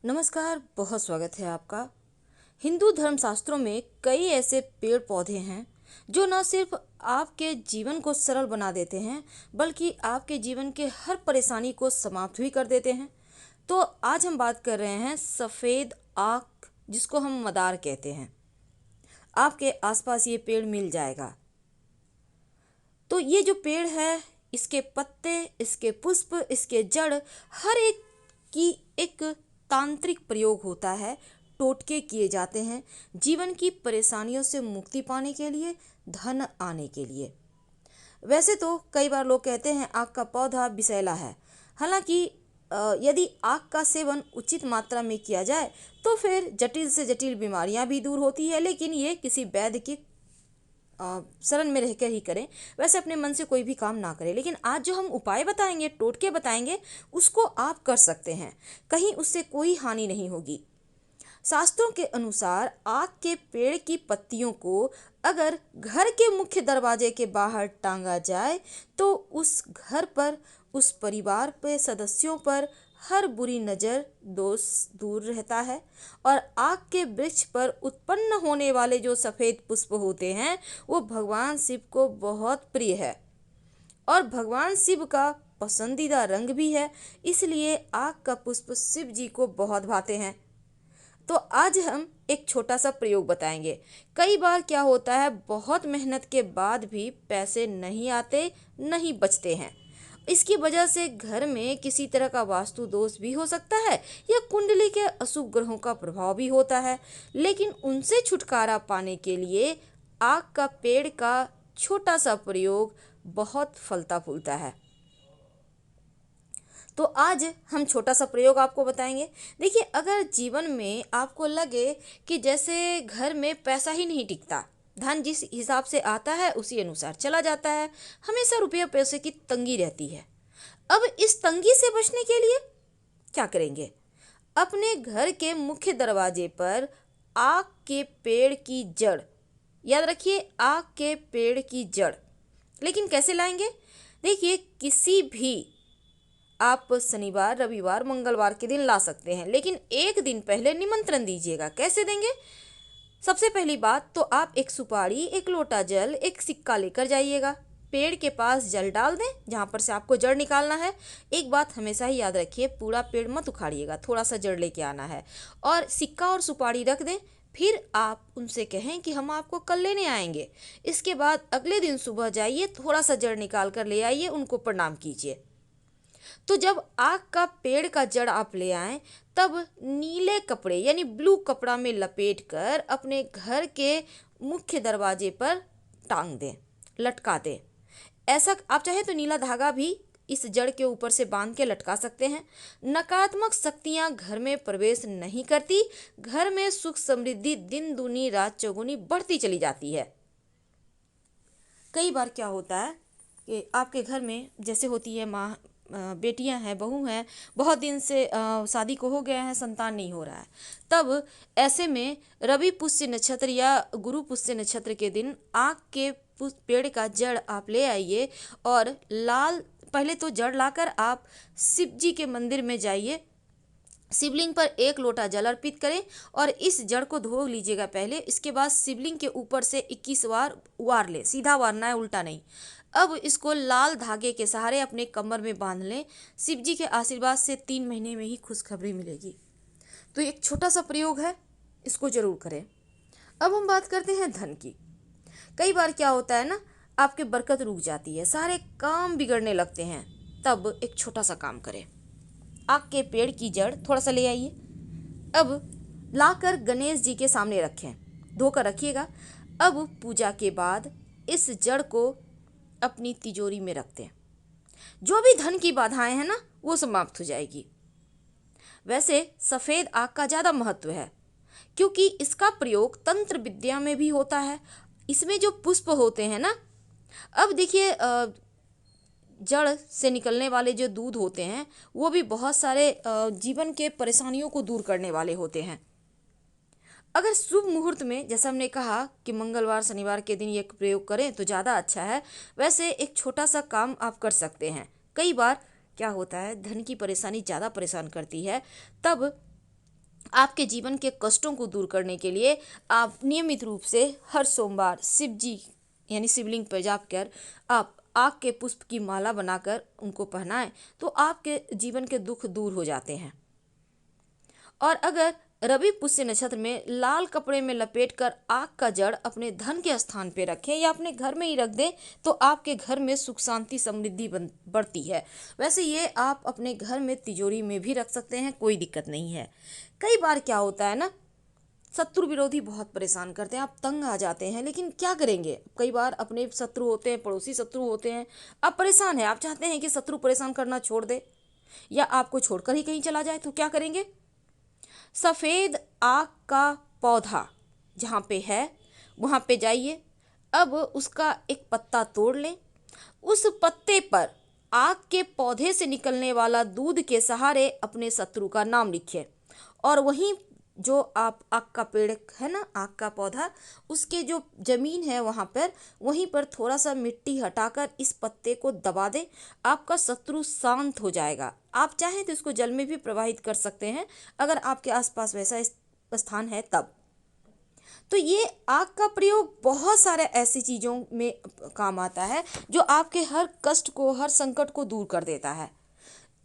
नमस्कार, बहुत स्वागत है आपका। हिंदू धर्मशास्त्रों में कई ऐसे पेड़ पौधे हैं जो न सिर्फ आपके जीवन को सरल बना देते हैं बल्कि आपके जीवन के हर परेशानी को समाप्त भी कर देते हैं। तो आज हम बात कर रहे हैं सफ़ेद आक, जिसको हम मदार कहते हैं। आपके आसपास ये पेड़ मिल जाएगा। तो ये जो पेड़ है, इसके पत्ते, इसके पुष्प, इसके जड़, हर एक की एक तांत्रिक प्रयोग होता है। टोटके किए जाते हैं जीवन की परेशानियों से मुक्ति पाने के लिए, धन आने के लिए। वैसे तो कई बार लोग कहते हैं आक का पौधा विषैला है। हालांकि यदि आक का सेवन उचित मात्रा में किया जाए तो फिर जटिल से जटिल बीमारियां भी दूर होती है, लेकिन ये किसी वैद्य की शरण में रहकर ही करें। वैसे अपने मन से कोई भी काम ना करें, लेकिन आज जो हम उपाय बताएंगे, टोटके बताएंगे, उसको आप कर सकते हैं। कहीं उससे कोई हानि नहीं होगी। शास्त्रों के अनुसार आक के पेड़ की पत्तियों को अगर घर के मुख्य दरवाजे के बाहर टांगा जाए तो उस घर पर, उस परिवार पे सदस्यों पर हर बुरी नज़र, दोष दूर रहता है। और आक के वृक्ष पर उत्पन्न होने वाले जो सफ़ेद पुष्प होते हैं वो भगवान शिव को बहुत प्रिय है और भगवान शिव का पसंदीदा रंग भी है, इसलिए आक का पुष्प शिव जी को बहुत भाते हैं। तो आज हम एक छोटा सा प्रयोग बताएंगे। कई बार क्या होता है, बहुत मेहनत के बाद भी पैसे नहीं आते, नहीं बचते हैं। इसकी वजह से घर में किसी तरह का वास्तु दोष भी हो सकता है या कुंडली के अशुभ ग्रहों का प्रभाव भी होता है। लेकिन उनसे छुटकारा पाने के लिए आक का पेड़ का छोटा सा प्रयोग बहुत फलता फूलता है। तो आज हम छोटा सा प्रयोग आपको बताएंगे। देखिए, अगर जीवन में आपको लगे कि जैसे घर में पैसा ही नहीं टिकता, धन जिस हिसाब से आता है उसी अनुसार चला जाता है, हमेशा रुपये पैसे की तंगी रहती है। अब इस तंगी से बचने के लिए क्या करेंगे? अपने घर के मुख्य दरवाजे पर आक के पेड़ की जड़, याद रखिए आक के पेड़ की जड़। लेकिन कैसे लाएंगे? देखिए, किसी भी आप शनिवार, रविवार, मंगलवार के दिन ला सकते हैं, लेकिन एक दिन पहले निमंत्रण दीजिएगा। कैसे देंगे? सबसे पहली बात तो आप एक सुपारी, एक लोटा जल, एक सिक्का लेकर जाइएगा। पेड़ के पास जल डाल दें जहाँ पर से आपको जड़ निकालना है। एक बात हमेशा ही याद रखिए, पूरा पेड़ मत उखाड़िएगा, थोड़ा सा जड़ लेके आना है। और सिक्का और सुपारी रख दें। फिर आप उनसे कहें कि हम आपको कल लेने आएंगे। इसके बाद अगले दिन सुबह जाइए, थोड़ा सा जड़ निकाल कर ले आइए, उनको प्रणाम कीजिए। तो जब आक का पेड़ का जड़ आप ले आए, तब नीले कपड़े यानी ब्लू कपड़ा में लपेट कर अपने घर के मुख्य दरवाजे पर टांग दें, लटका दें। ऐसा आप चाहे तो नीला धागा भी इस जड़ के ऊपर से बांध के लटका सकते हैं। नकारात्मक शक्तियां घर में प्रवेश नहीं करती, घर में सुख समृद्धि दिन दूनी रात चौगुनी बढ़ती चली जाती है। कई बार क्या होता है कि आपके घर में जैसे होती है माँ, बेटियां हैं, बहू हैं, बहुत दिन से शादी को हो गया है, संतान नहीं हो रहा है। तब ऐसे में रवि पुष्य नक्षत्र या गुरु पुष्य नक्षत्र के दिन आक के पेड़ का जड़ आप ले आइए और लाल, पहले तो जड़ लाकर आप शिव जी के मंदिर में जाइए, शिवलिंग पर एक लोटा जल अर्पित करें और इस जड़ को धो लीजिएगा पहले। इसके बाद शिवलिंग के ऊपर से 21 बार वार लें, सीधा वारना है, उल्टा नहीं। अब इसको लाल धागे के सहारे अपने कमर में बांध लें। शिव जी के आशीर्वाद से 3 महीने में ही खुशखबरी मिलेगी। तो एक छोटा सा प्रयोग है, इसको जरूर करें। अब हम बात करते हैं धन की। कई बार क्या होता है ना, आपके बरकत रुक जाती है, सारे काम बिगड़ने लगते हैं। तब एक छोटा सा काम करें, आक के पेड़ की जड़ थोड़ा सा ले आइए। अब लाकर गणेश जी के सामने रखें, धोकर रखिएगा। अब पूजा के बाद इस जड़ को अपनी तिजोरी में रख दें। जो भी धन की बाधाएं हैं ना, वो समाप्त हो जाएगी। वैसे सफ़ेद आक का ज़्यादा महत्व है क्योंकि इसका प्रयोग तंत्र विद्या में भी होता है। इसमें जो पुष्प होते हैं ना, अब देखिए जड़ से निकलने वाले जो दूध होते हैं वो भी बहुत सारे जीवन के परेशानियों को दूर करने वाले होते हैं। अगर शुभ मुहूर्त में, जैसा हमने कहा कि मंगलवार शनिवार के दिन ये प्रयोग करें तो ज़्यादा अच्छा है। वैसे एक छोटा सा काम आप कर सकते हैं। कई बार क्या होता है, धन की परेशानी ज़्यादा परेशान करती है, तब आपके जीवन के कष्टों को दूर करने के लिए आप नियमित रूप से हर सोमवार शिव जी यानी शिवलिंग पर जाकर आप आक के पुष्प की माला बनाकर उनको पहनाएं तो आपके जीवन के दुख दूर हो जाते हैं। और अगर रवि पुष्य नक्षत्र में लाल कपड़े में लपेटकर आग का जड़ अपने धन के स्थान पे रखें या अपने घर में ही रख दें तो आपके घर में सुख शांति समृद्धि बढ़ती है। वैसे ये आप अपने घर में तिजोरी में भी रख सकते हैं, कोई दिक्कत नहीं है। कई बार क्या होता है ना, शत्रु विरोधी बहुत परेशान करते हैं, आप तंग आ जाते हैं, लेकिन क्या करेंगे। कई बार अपने शत्रु होते हैं, पड़ोसी शत्रु होते हैं, आप परेशान हैं, आप चाहते हैं कि शत्रु परेशान करना छोड़ दे या आपको छोड़कर ही कहीं चला जाए, तो क्या करेंगे। सफ़ेद आक का पौधा जहाँ पे है वहाँ पे जाइए, अब उसका एक पत्ता तोड़ लें, उस पत्ते पर आक के पौधे से निकलने वाला दूध के सहारे अपने शत्रु का नाम लिखिए और वहीं जो आप आक का पेड़ है ना, आक का पौधा, उसके जो जमीन है वहाँ पर वहीं पर थोड़ा सा मिट्टी हटाकर इस पत्ते को दबा दें, आपका शत्रु शांत हो जाएगा। आप चाहें तो इसको जल में भी प्रवाहित कर सकते हैं अगर आपके आसपास वैसा स्थान है तब। तो ये आग का प्रयोग बहुत सारे ऐसी चीज़ों में काम आता है जो आपके हर कष्ट को, हर संकट को दूर कर देता है।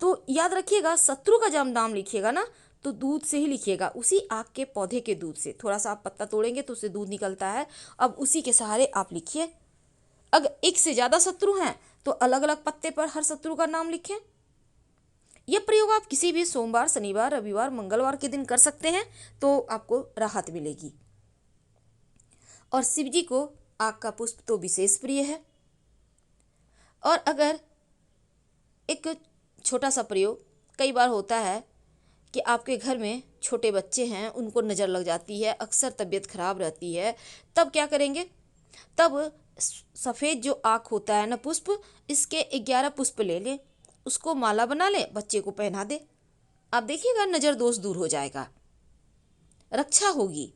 तो याद रखिएगा, शत्रु का जब नाम लिखिएगा ना तो दूध से ही लिखिएगा, उसी आग के पौधे के दूध से। थोड़ा सा आप पत्ता तोड़ेंगे तो उससे दूध निकलता है, अब उसी के सहारे आप लिखिए। अगर एक से ज़्यादा शत्रु हैं तो अलग अलग पत्ते पर हर शत्रु का नाम लिखें। यह प्रयोग आप किसी भी सोमवार, शनिवार, रविवार, मंगलवार के दिन कर सकते हैं तो आपको राहत मिलेगी। और शिव जी को आग का पुष्प तो विशेष प्रिय है। और अगर एक छोटा सा प्रयोग, कई बार होता है कि आपके घर में छोटे बच्चे हैं, उनको नज़र लग जाती है, अक्सर तबीयत खराब रहती है, तब क्या करेंगे। तब सफ़ेद जो आँख होता है ना पुष्प, इसके 11 पुष्प ले लें, उसको माला बना लें, बच्चे को पहना दें, आप देखिएगा नज़र दोष दूर हो जाएगा, रक्षा होगी।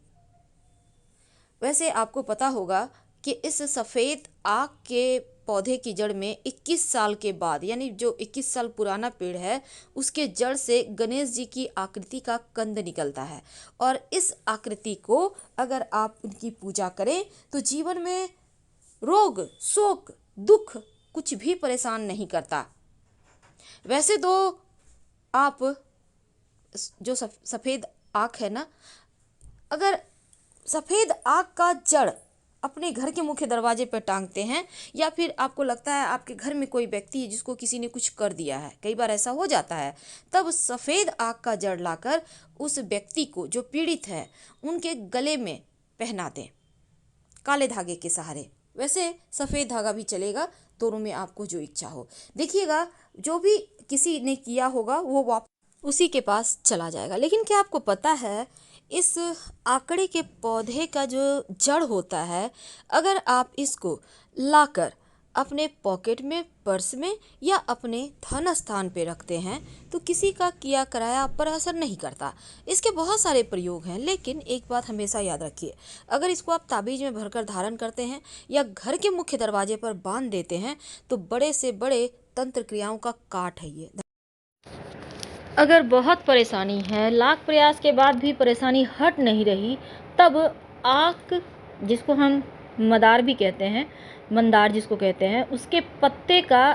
वैसे आपको पता होगा कि इस सफ़ेद आक के पौधे की जड़ में 21 साल के बाद, यानी जो 21 साल पुराना पेड़ है उसके जड़ से गणेश जी की आकृति का कंद निकलता है और इस आकृति को अगर आप उनकी पूजा करें तो जीवन में रोग, शोक, दुख कुछ भी परेशान नहीं करता। वैसे तो आप जो सफ़ेद आक है ना, अगर सफ़ेद आग का जड़ अपने घर के मुख्य दरवाजे पर टांगते हैं या फिर आपको लगता है आपके घर में कोई व्यक्ति है जिसको किसी ने कुछ कर दिया है, कई बार ऐसा हो जाता है, तब सफ़ेद आग का जड़ लाकर उस व्यक्ति को जो पीड़ित है उनके गले में पहना दें काले धागे के सहारे। वैसे सफ़ेद धागा भी चलेगा, दोनों में आपको जो इच्छा हो। देखिएगा, जो भी किसी ने किया होगा वो वापस उसी के पास चला जाएगा। लेकिन क्या आपको पता है, इस आकड़े के पौधे का जो जड़ होता है, अगर आप इसको लाकर अपने पॉकेट में, पर्स में या अपने धन स्थान पे रखते हैं तो किसी का किया कराया आप पर असर नहीं करता। इसके बहुत सारे प्रयोग हैं, लेकिन एक बात हमेशा याद रखिए, अगर इसको आप ताबीज़ में भरकर धारण करते हैं या घर के मुख्य दरवाजे पर बांध देते हैं तो बड़े से बड़े तंत्र क्रियाओं का काट है ये। अगर बहुत परेशानी है, लाख प्रयास के बाद भी परेशानी हट नहीं रही, तब आक, जिसको हम मदार भी कहते हैं, मंदार जिसको कहते हैं, उसके पत्ते का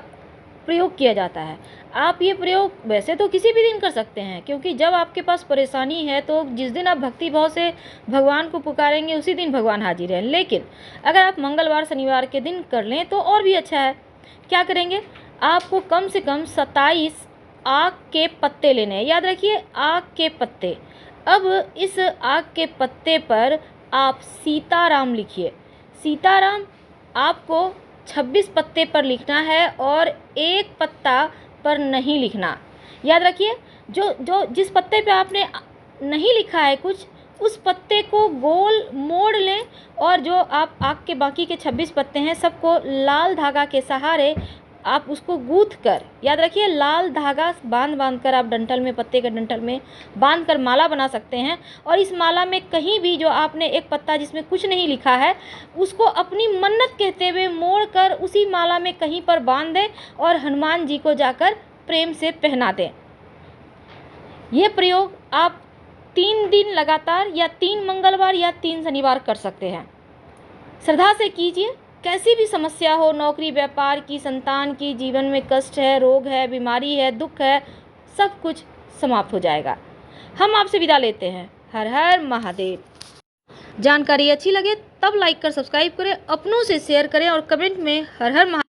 प्रयोग किया जाता है। आप ये प्रयोग वैसे तो किसी भी दिन कर सकते हैं, क्योंकि जब आपके पास परेशानी है तो जिस दिन आप भक्ति भाव से भगवान को पुकारेंगे उसी दिन भगवान हाजिर हैं। लेकिन अगर आप मंगलवार, शनिवार के दिन कर लें तो और भी अच्छा है। क्या करेंगे, आपको कम से कम 27 आक के पत्ते लेने हैं। याद रखिए, आक के पत्ते। अब इस आक के पत्ते पर आप सीताराम लिखिए। सीताराम आपको 26 पत्ते पर लिखना है और एक पत्ता पर नहीं लिखना। याद रखिए, जो जिस पत्ते पे आपने नहीं लिखा है कुछ, उस पत्ते को गोल मोड़ लें और जो आप आक के बाकी के 26 पत्ते हैं सबको लाल धागा के सहारे आप उसको गूंथ कर, याद रखिए, लाल धागा बांध कर आप डंठल में, पत्ते के डंठल में बांध कर माला बना सकते हैं। और इस माला में कहीं भी जो आपने एक पत्ता जिसमें कुछ नहीं लिखा है उसको अपनी मन्नत कहते हुए मोड़ कर उसी माला में कहीं पर बांध दें और हनुमान जी को जाकर प्रेम से पहना दें। ये प्रयोग आप 3 दिन लगातार या 3 मंगलवार या 3 शनिवार कर सकते हैं। श्रद्धा से कीजिए। कैसी भी समस्या हो, नौकरी, व्यापार की, संतान की, जीवन में कष्ट है, रोग है, बीमारी है, दुख है, सब कुछ समाप्त हो जाएगा। हम आपसे विदा लेते हैं। हर हर महादेव। जानकारी अच्छी लगे तब लाइक कर सब्सक्राइब करें, अपनों से शेयर करें और कमेंट में हर हर महादेव